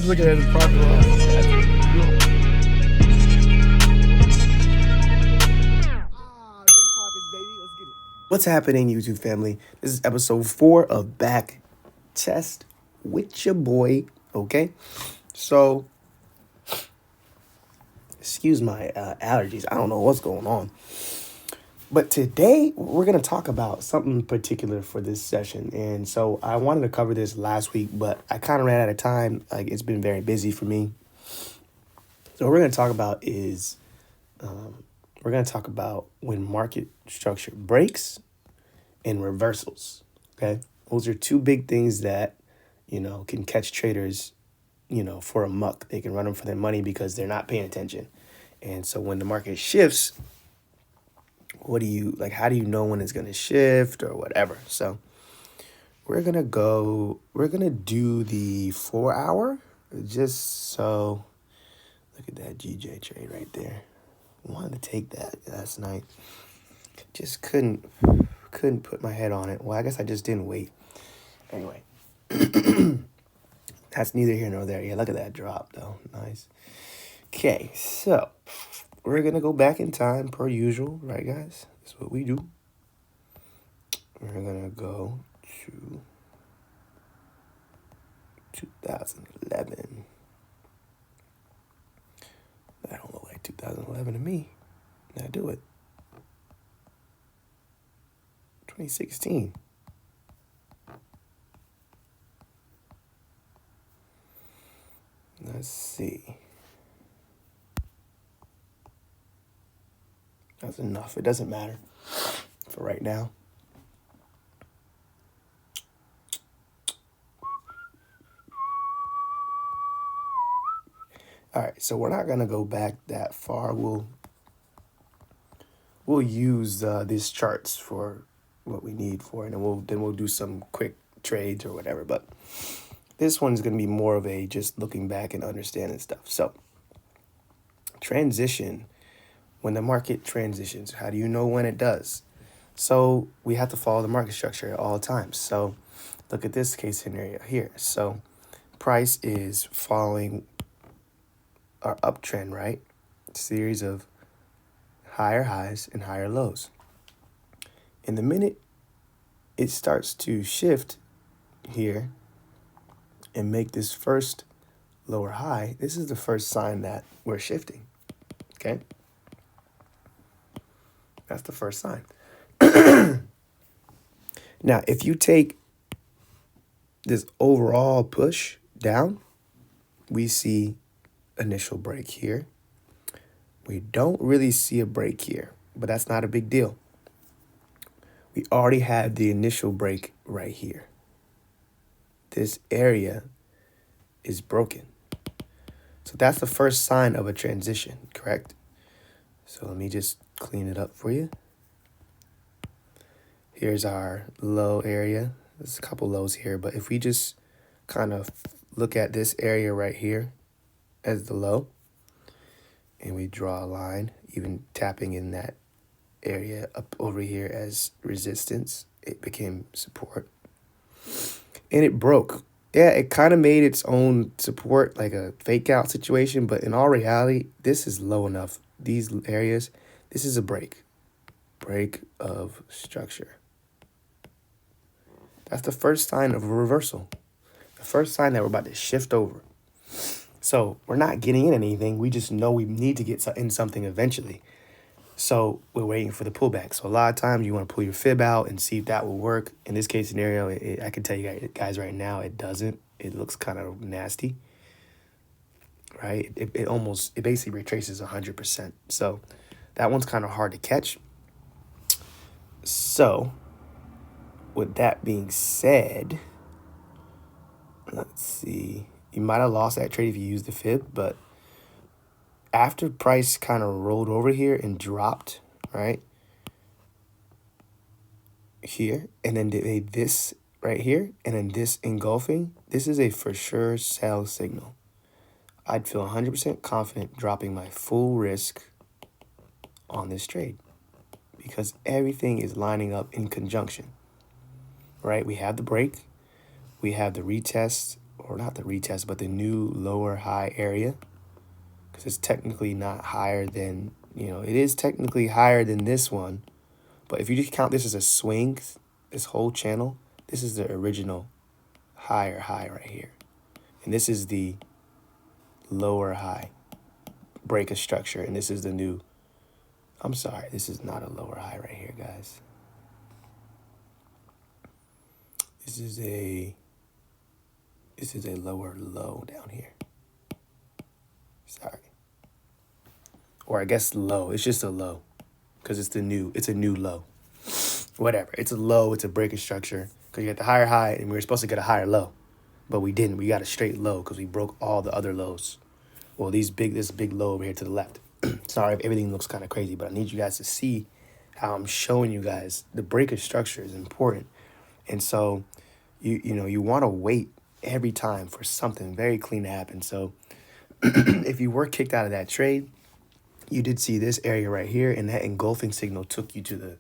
He's looking at his profit loss. What's happening, YouTube family? This is episode 4 of Backtest with your boy. Okay, so excuse my allergies. I don't know what's going on, but today we're gonna talk about something particular for this session. And so I wanted to cover this last week, but I kind of ran out of time. Like, it's been very busy for me. So what we're gonna talk about is we're gonna talk about when market structure breaks and reversals. Okay, those are two big things that can catch traders for a muck. They can run them for their money because they're not paying attention. And so when the market shifts, what do you like? How do you know when it's going to shift or whatever? So we're gonna do the 4 hour, just so. Look at that GJ trade right there. Wanted to take that last night, just couldn't put my head on it. Well, I guess I just didn't wait. Anyway, that's neither here nor there. Yeah, look at that drop, though. Nice. Okay, so we're going to go back in time per usual, right, guys? That's what we do. We're going to go to 2011. That don't look like 2011 to me. Now do it. 2016. Let's see. That's enough. It doesn't matter for right now. All right, so we're not gonna go back that far. We'll use these charts for what we need for it, and we'll do some quick trades or whatever. But this one's gonna be more of a just looking back and understanding stuff. So transition, when the market transitions, how do you know when it does? So we have to follow the market structure at all times. So look at this case scenario here. So price is following our uptrend, right? Series of higher highs and higher lows. In the minute it starts to shift here and make this first lower high, this is the first sign that we're shifting. Okay? That's the first sign. Now, if you take this overall push down, we see initial break here. We don't really see a break here, but that's not a big deal. We already had the initial break right here. This area is broken. So that's the first sign of a transition, correct? So let me just clean it up for you. Here's our low area. There's a couple lows here, but if we just kind of look at this area right here as the low, and we draw a line, even tapping in that area up over here as resistance, it became support. And it broke. Yeah, it kind of made its own support, like a fake out situation, but in all reality, this is low enough. These areas, this is a break of structure. That's the first sign of a reversal. The first sign that we're about to shift over. So we're not getting in anything. We just know we need to get in something eventually. So we're waiting for the pullback. So a lot of times you want to pull your fib out and see if that will work. In this case scenario, I can tell you guys right now, it doesn't. It looks kind of nasty, right? It basically retraces 100%. So that one's kind of hard to catch. So with that being said, let's see. You might have lost that trade if you used the fib, but after price kind of rolled over here and dropped, right? Here, and then did this right here, and then this engulfing, this is a for sure sell signal. I'd feel 100% confident dropping my full risk on this trade because everything is lining up in conjunction, right? We have the break, we have the retest or not the retest, but the new lower high area, because it's technically not higher than, it is technically higher than this one. But if you just count this as a swing, this whole channel, this is the original higher high right here. And this is the lower high break of structure. And this is the new, I'm sorry, this is not a lower high right here, guys. This is a lower low down here. Sorry. Or I guess low. It's just a low because it's a new low. Whatever. It's a low. It's a break of structure because you get the higher high and we were supposed to get a higher low, but we didn't. We got a straight low because we broke all the other lows. Well, this big low over here to the left. Sorry if everything looks kind of crazy, but I need you guys to see how I'm showing you guys the break of structure is important. And so you want to wait every time for something very clean to happen. So if you were kicked out of that trade, you did see this area right here, and that engulfing signal took you to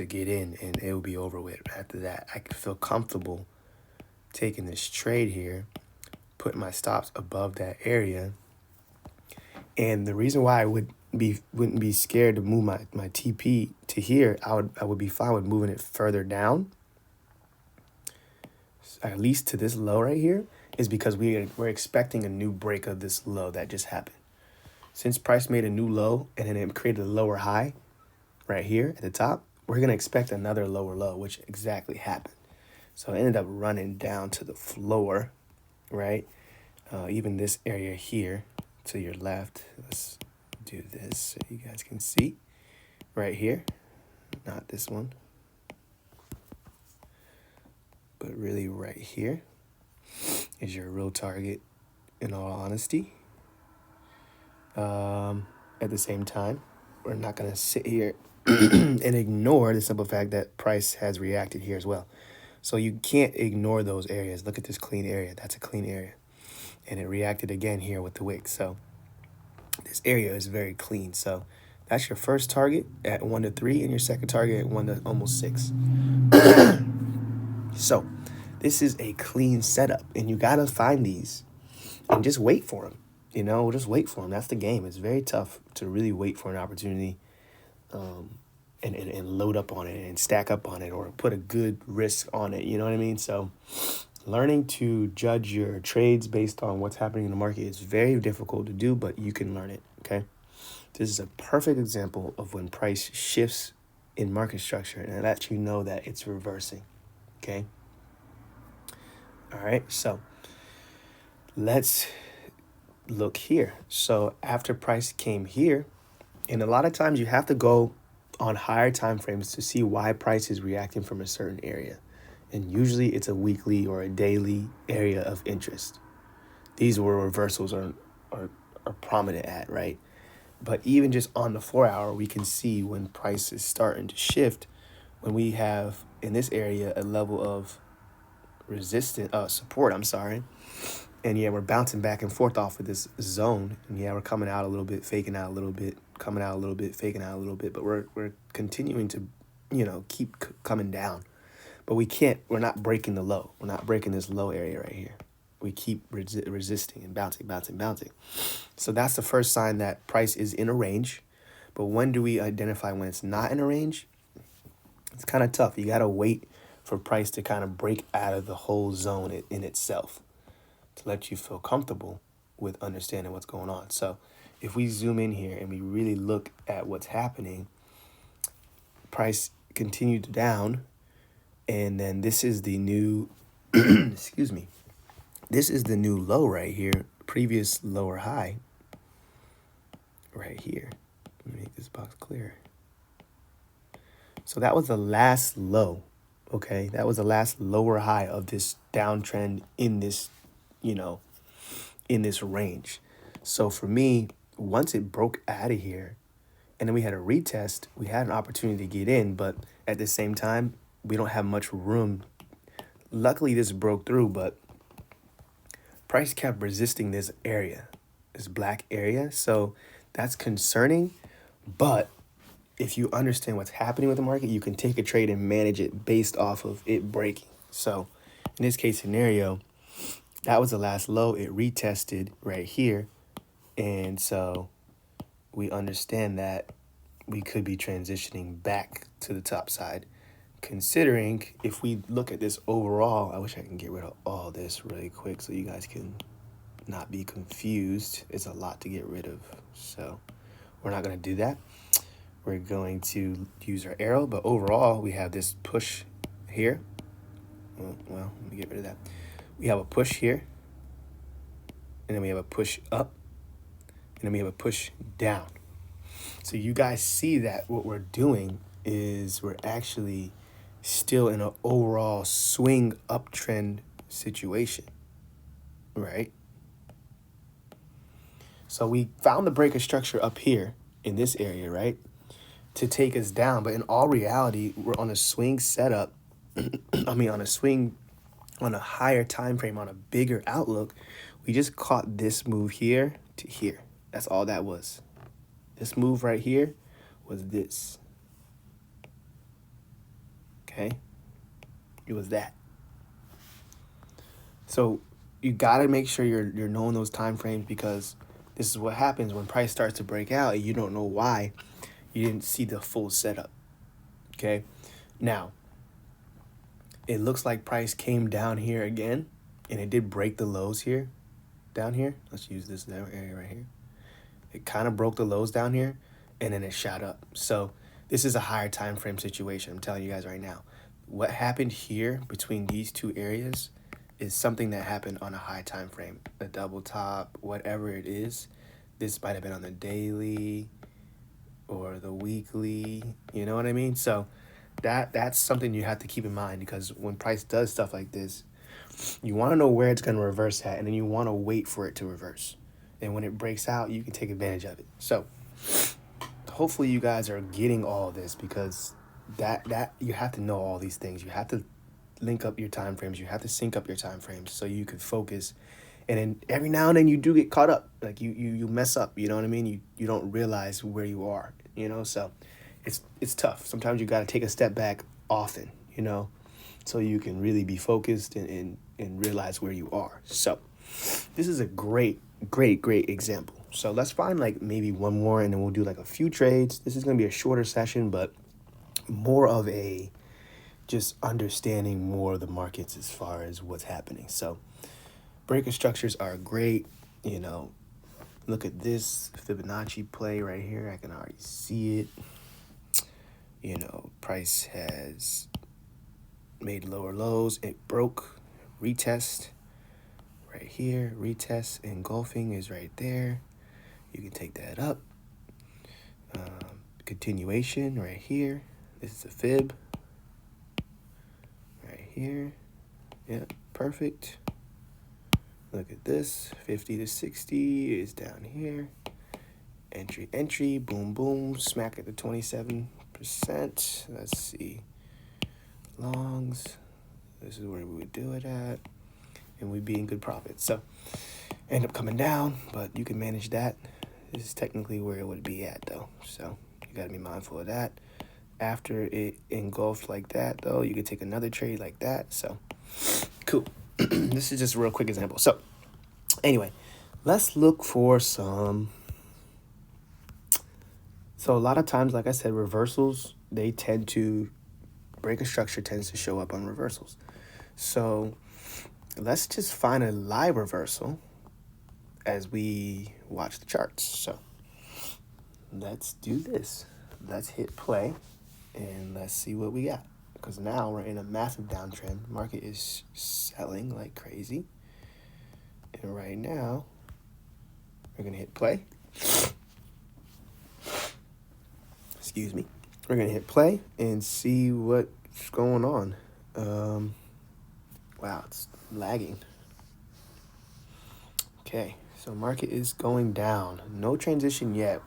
get in, and it will be over with. After that, I could feel comfortable taking this trade here, putting my stops above that area. And the reason why I wouldn't be scared to move my TP to here, I would be fine with moving it further down, at least to this low right here, is because we're expecting a new break of this low that just happened. Since price made a new low and then it created a lower high right here at the top, we're going to expect another lower low, which exactly happened. So it ended up running down to the floor, right? Even this area here to your left. Let's do this so you guys can see right here. Not this one, but really right here is your real target, in all honesty. At the same time, we're not going to sit here and ignore the simple fact that price has reacted here as well. So you can't ignore those areas. Look at this clean area. That's a clean area. And it reacted again here with the wick. So this area is very clean. So that's your first target at 1 to 3 and your second target at 1 to almost 6. So this is a clean setup, and you got to find these and just wait for them. Just wait for them. That's the game. It's very tough to really wait for an opportunity and load up on it and stack up on it or put a good risk on it. You know what I mean? So learning to judge your trades based on what's happening in the market is very difficult to do, but you can learn it, okay? This is a perfect example of when price shifts in market structure, and it lets you know that it's reversing, okay? All right, so let's look here. So after price came here, and a lot of times you have to go on higher time frames to see why price is reacting from a certain area. And usually it's a weekly or a daily area of interest. These where reversals are prominent at, right? But even just on the 4 hour, we can see when price is starting to shift, when we have in this area a level of support, and yeah, we're bouncing back and forth off of this zone, and yeah, we're coming out a little bit, faking out a little bit, coming out a little bit, faking out a little bit, but we're continuing to keep coming down. But we're not breaking the low. We're not breaking this low area right here. We keep resisting and bouncing. So that's the first sign that price is in a range. But when do we identify when it's not in a range? It's kind of tough. You got to wait for price to kind of break out of the whole zone in itself to let you feel comfortable with understanding what's going on. So if we zoom in here and we really look at what's happening, price continued down. And then this is the new, excuse me, this is the new low right here, previous lower high right here. Let me make this box clear. So that was the last low, okay? That was the last lower high of this downtrend in this, in this range. So for me, once it broke out of here and then we had a retest, we had an opportunity to get in, but at the same time, we don't have much room. Luckily, this broke through, but price kept resisting this area, this black area. So that's concerning. But if you understand what's happening with the market, you can take a trade and manage it based off of it breaking. So in this case scenario, That was the last low. It retested right here. And so we understand that we could be transitioning back to the top side. Considering if we look at this overall, I wish I can get rid of all this really quick so you guys can not be confused. It's a lot to get rid of. So we're not going to do that. We're going to use our arrow, but overall we have this push here. Well, let me get rid of that. We have a push here, and then we have a push up, and then we have a push down. So you guys see that what we're doing is we're actually still in an overall swing uptrend situation, right? So we found the breaker structure up here in this area, right, to take us down. But in all reality, we're on a swing setup. On a swing, on a higher time frame, on a bigger outlook. We just caught this move here to here. That's all that was. This move right here was this. Okay? It was that. So you got to make sure you're knowing those time frames, because this is what happens when price starts to break out and you don't know why. You didn't see the full setup. Okay? Now, it looks like price came down here again, and it did break the lows here, down here. Let's use this area right here. It kind of broke the lows down here, and then it shot up. So this is a higher time frame situation. I'm telling you guys right now. What happened here between these two areas is something that happened on a high time frame. A double top, whatever it is. This might have been on the daily or the weekly. You know what I mean? So that's something you have to keep in mind, because when price does stuff like this, you want to know where it's going to reverse at, and then you want to wait for it to reverse. And when it breaks out, you can take advantage of it. So hopefully you guys are getting all this, because that you have to know all these things. You have to link up your time frames. You have to sync up your time frames so you can focus. And then every now and then you do get caught up. Like you mess up, you know what I mean? You don't realize where you are, you know? So it's tough. Sometimes you got to take a step back often, you know, so you can really be focused and realize where you are. So this is a great example. So let's find like maybe one more, and then we'll do like a few trades. This is going to be a shorter session, but more of a just understanding more of the markets as far as what's happening. So breaker structures are great. You know, look at this Fibonacci play right here. I can already see it. You know, price has made lower lows. It broke, retest right here, retest, engulfing is right there. You can take that up. Continuation right here. This is a fib right here. Yeah, perfect. Look at this, 50 to 60 is down here. Entry, boom, boom, smack at the 27%. Let's see. Longs, this is where we would do it at, and we'd be in good profit. So end up coming down, but you can manage that. This is technically where it would be at though, so you got to be mindful of that. After it engulfed like that though, you could take another trade like that. So cool. This is just a real quick example. So anyway, let's look for some. So a lot of times, like I said, reversals, they tend to, breaker structure tends to show up on reversals. So let's just find a live reversal as we watch the charts. So let's do this. Let's hit play and let's see what we got. Because now we're in a massive downtrend. Market is selling like crazy. And right now, we're going to hit play. Excuse me. We're going to hit play and see what's going on. Wow, it's lagging. Okay, so market is going down. No transition yet.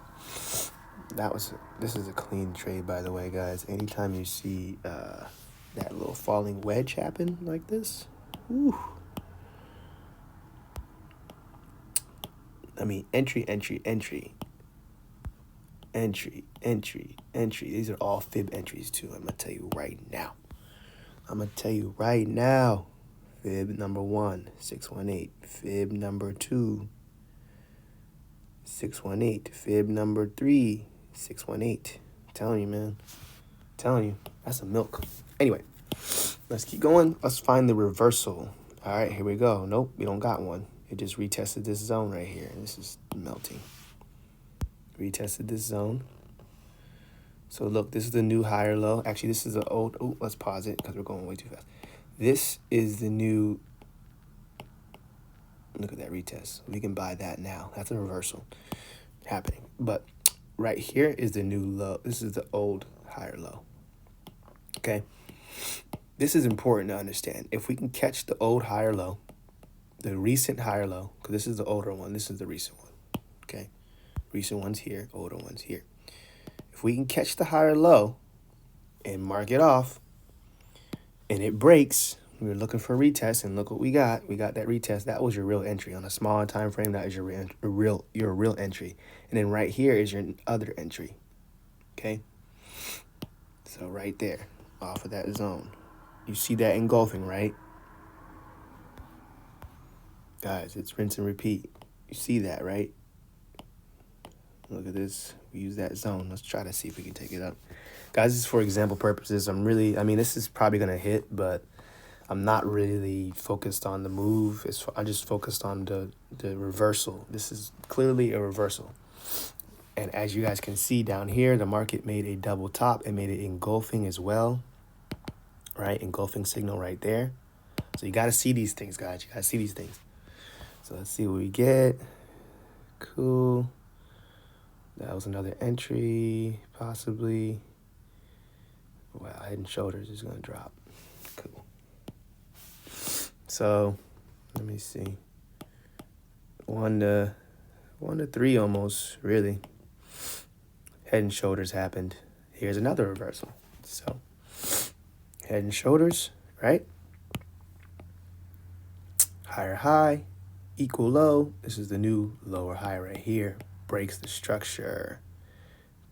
This is a clean trade, by the way, guys. Anytime you see that little falling wedge happen like this, whew. I mean, entry. These are all fib entries too. I'm gonna tell you right now. Fib number 1, 618. Fib number 2, 618. Fib number 3, 618. I'm telling you, man. I'm telling you. That's a milk. Anyway, let's keep going. Let's find the reversal. All right, here we go. Nope, we don't got one. It just retested this zone right here. This is melting. Retested this zone. So look, this is the new higher low. Actually, this is the old. Oh, let's pause it because we're going way too fast. This is the new. Look at that retest. We can buy that now. That's a reversal happening. But right here is the new low. This is the old higher low. Okay. This is important to understand. If we can catch the old higher low, the recent higher low, because this is the older one, this is the recent one. Okay. Recent one's here, older one's here. If we can catch the higher low and mark it off and it breaks, we were looking for a retest and look what we got. We got that retest. That was your real entry on a smaller time frame. That is your real entry. And then right here is your other entry. Okay? So right there, off of that zone. You see that engulfing, right? Guys, it's rinse and repeat. You see that, right? Look at this. We use that zone. Let's try to see if we can take it up. Guys, this is for example purposes. This is probably going to hit, but I'm not really focused on the move. I'm just focused on the reversal. This is clearly a reversal. And as you guys can see down here, the market made a double top. It made it engulfing as well. Right? Engulfing signal right there. So you got to see these things, guys. You got to see these things. So let's see what we get. Cool. That was another entry, possibly. Wow, head and shoulders is going to drop. Cool. So, let me see. 1 to 3 almost, really. Head and shoulders happened. Here's another reversal. So, head and shoulders, right? Higher high, equal low. This is the new lower high right here. Breaks the structure,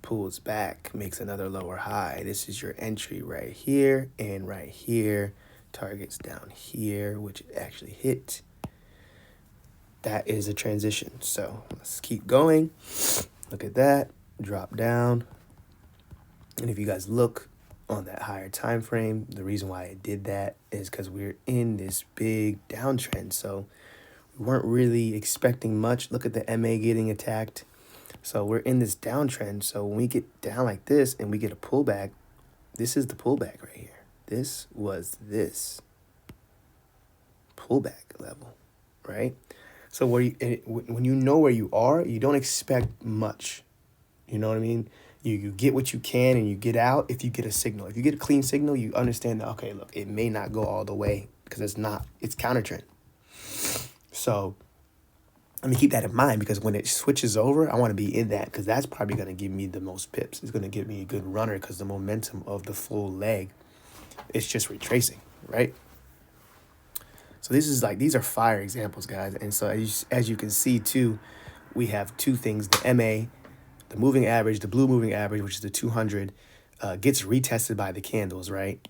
pulls back, makes another lower high. This is your entry right here and right here. Targets down here, which actually hit. That is a transition. So let's keep going. Look at that. Drop down. And if you guys look on that higher time frame, the reason why it did that is because we're in this big downtrend. So we weren't really expecting much. Look at the MA getting attacked. So we're in this downtrend. So when we get down like this and we get a pullback, this is the pullback right here. This was this pullback level, right? So when you know where you are, you don't expect much. You know what I mean? You get what you can and you get out if you get a signal. If you get a clean signal, you understand that, okay, look, it may not go all the way because it's counter trend. So let me keep that in mind because when it switches over, I want to be in that because that's probably going to give me the most pips. It's going to give me a good runner because the momentum of the full leg is just retracing, right? So these are fire examples, guys. And so as you can see too, we have two things: the MA, the moving average, the blue moving average, which is the 200, gets retested by the candles, right?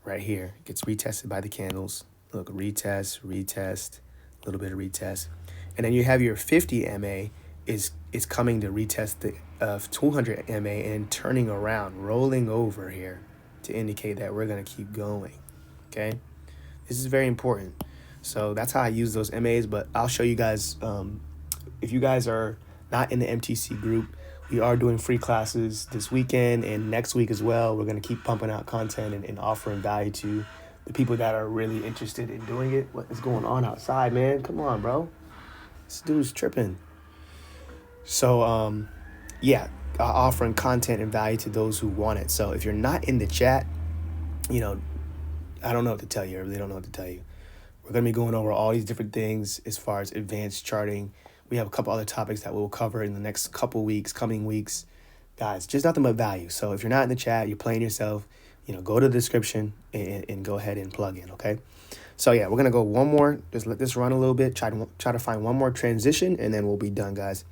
Right here, gets retested by the candles. Look, retest, a little bit of retest. And then you have your 50 MA is coming to retest the 200 MA and turning around, rolling over here to indicate that we're going to keep going, okay? This is very important. So that's how I use those MAs, but I'll show you guys, if you guys are not in the MTC group, we are doing free classes this weekend and next week as well. We're going to keep pumping out content and offering value to the people that are really interested in doing it. What is going on outside, man? Come on, bro. This dude's tripping. So, offering content and value to those who want it. So if you're not in the chat, I don't know what to tell you. I really don't know what to tell you. We're going to be going over all these different things as far as advanced charting. We have a couple other topics that we'll cover in the next coming weeks. Guys, just nothing but value. So if you're not in the chat, you're playing yourself, go to the description and go ahead and plug in, okay? So yeah, we're going to go one more. Just let this run a little bit. Try to find one more transition, and then we'll be done, guys.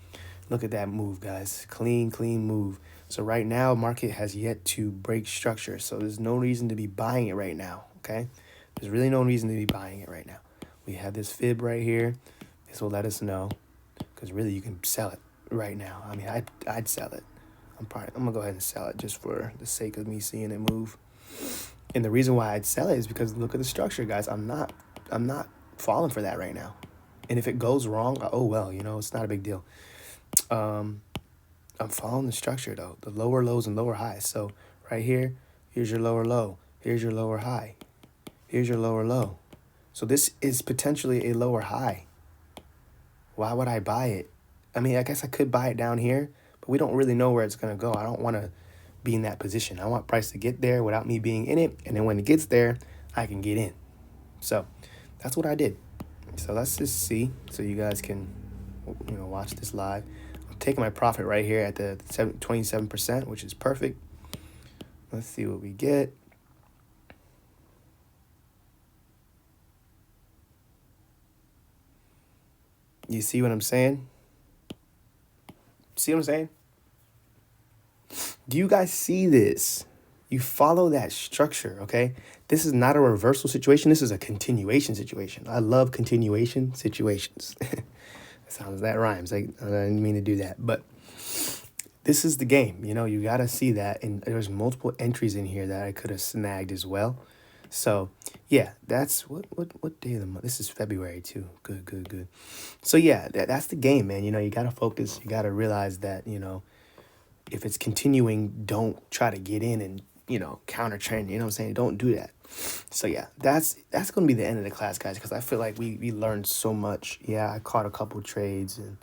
Look at that move, guys. Clean move. So right now, market has yet to break structure. So there's no reason to be buying it right now, okay? There's really no reason to be buying it right now. We have this fib right here. This will let us know, because really you can sell it right now. I mean, I'd sell it. I'm gonna go ahead and sell it just for the sake of me seeing it move. And the reason why I'd sell it is because look at the structure, guys. I'm not falling for that right now. And if it goes wrong, oh well, it's not a big deal. I'm following the structure though, the lower lows and lower highs. So right here, here's your lower low. Here's your lower high. Here's your lower low. So this is potentially a lower high. Why would I buy it? I mean, I guess I could buy it down here, but we don't really know where it's going to go. I don't want to be in that position. I want price to get there without me being in it. And then when it gets there, I can get in. So that's what I did. So let's just see so you guys can, watch this live. I'm taking my profit right here at the 27%, which is perfect. Let's see what we get. You see what I'm saying? See what I'm saying? Do you guys see this? You follow that structure, okay? This is not a reversal situation. This is a continuation situation. I love continuation situations. That rhymes. I didn't mean to do that. But this is the game. You got to see that. And there's multiple entries in here that I could have snagged as well. So, yeah, that's what day of the month? This is February, too. Good. So, yeah, that's the game, man. You got to focus. You got to realize that, if it's continuing, don't try to get in and, counter trend. You know what I'm saying? Don't do that. So, yeah, that's going to be the end of the class, guys, because I feel like we learned so much. Yeah, I caught a couple trades and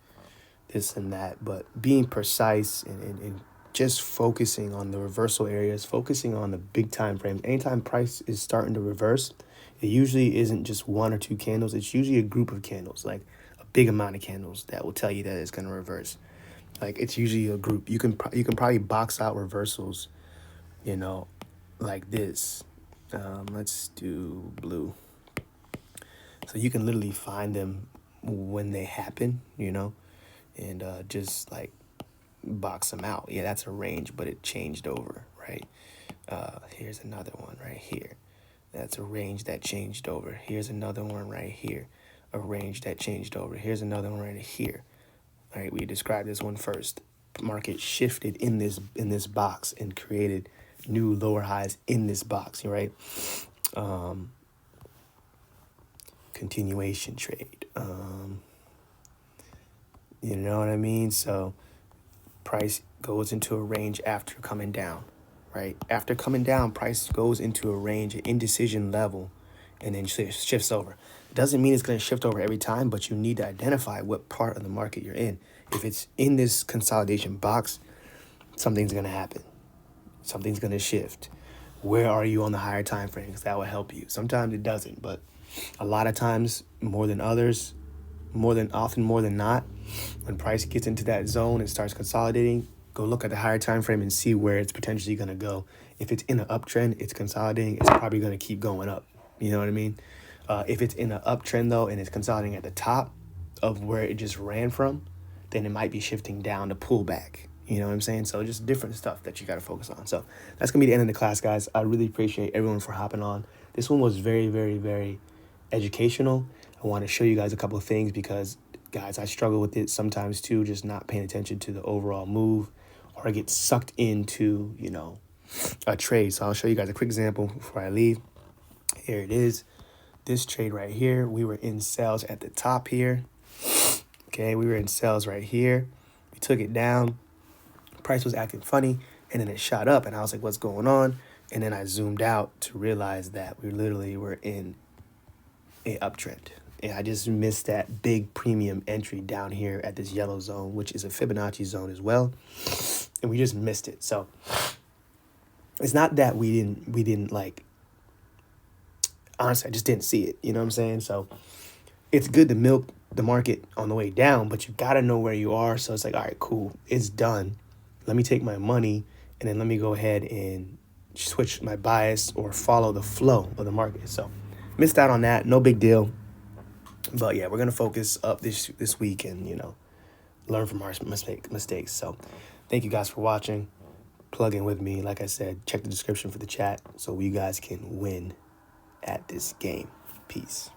this and that, but being precise and just focusing on the reversal areas, focusing on the big time frames. Anytime price is starting to reverse, it usually isn't just one or two candles. It's usually a group of candles, like a big amount of candles that will tell you that it's going to reverse. Like it's usually a group. You can probably box out reversals, like this. Let's do blue. So you can literally find them when they happen, and just like box them out. Yeah, that's a range, but it changed over, right? Here's another one right here. That's a range that changed over. Here's another one right here. A range that changed over. Here's another one right here. All right, we described this one first. Market shifted in this box and created new lower highs in this box, right? Continuation trade. You know what I mean? So price goes into a range after coming down, right? After coming down, price goes into a range, an indecision level, and then shifts over. Doesn't mean it's going to shift over every time, but you need to identify what part of the market you're in. If it's in this consolidation box, something's going to happen. Something's going to shift. Where are you on the higher time frames? That will help you. Sometimes it doesn't, but a lot of times, more than others, more than not, when price gets into that zone and starts consolidating, go look at the higher time frame and see where it's potentially going to go. If it's in an uptrend, it's consolidating, it's probably going to keep going up. You know what I mean? If it's in an uptrend, though, and it's consolidating at the top of where it just ran from, then it might be shifting down to pull back. You know what I'm saying? So just different stuff that you got to focus on. So that's going to be the end of the class, guys. I really appreciate everyone for hopping on. This one was very, very, very educational. I want to show you guys a couple of things because, guys, I struggle with it sometimes too, just not paying attention to the overall move, or I get sucked into, a trade. So I'll show you guys a quick example before I leave. Here it is. This trade right here, we were in sales at the top here. Okay, we were in sales right here. We took it down. Price was acting funny, and then it shot up, and I was like, what's going on? And then I zoomed out to realize that we literally were in a uptrend. And I just missed that big premium entry down here at this yellow zone, which is a Fibonacci zone as well. And we just missed it. So it's not that we didn't like, honestly, I just didn't see it. You know what I'm saying? So it's good to milk the market on the way down, but you got to know where you are. So it's like, all right, cool. It's done. Let me take my money and then let me go ahead and switch my bias or follow the flow of the market. So missed out on that. No big deal. But yeah, we're going to focus up this week and, learn from our mistakes. So thank you guys for watching. Plug in with me. Like I said, check the description for the chat so you guys can win at this game. Peace.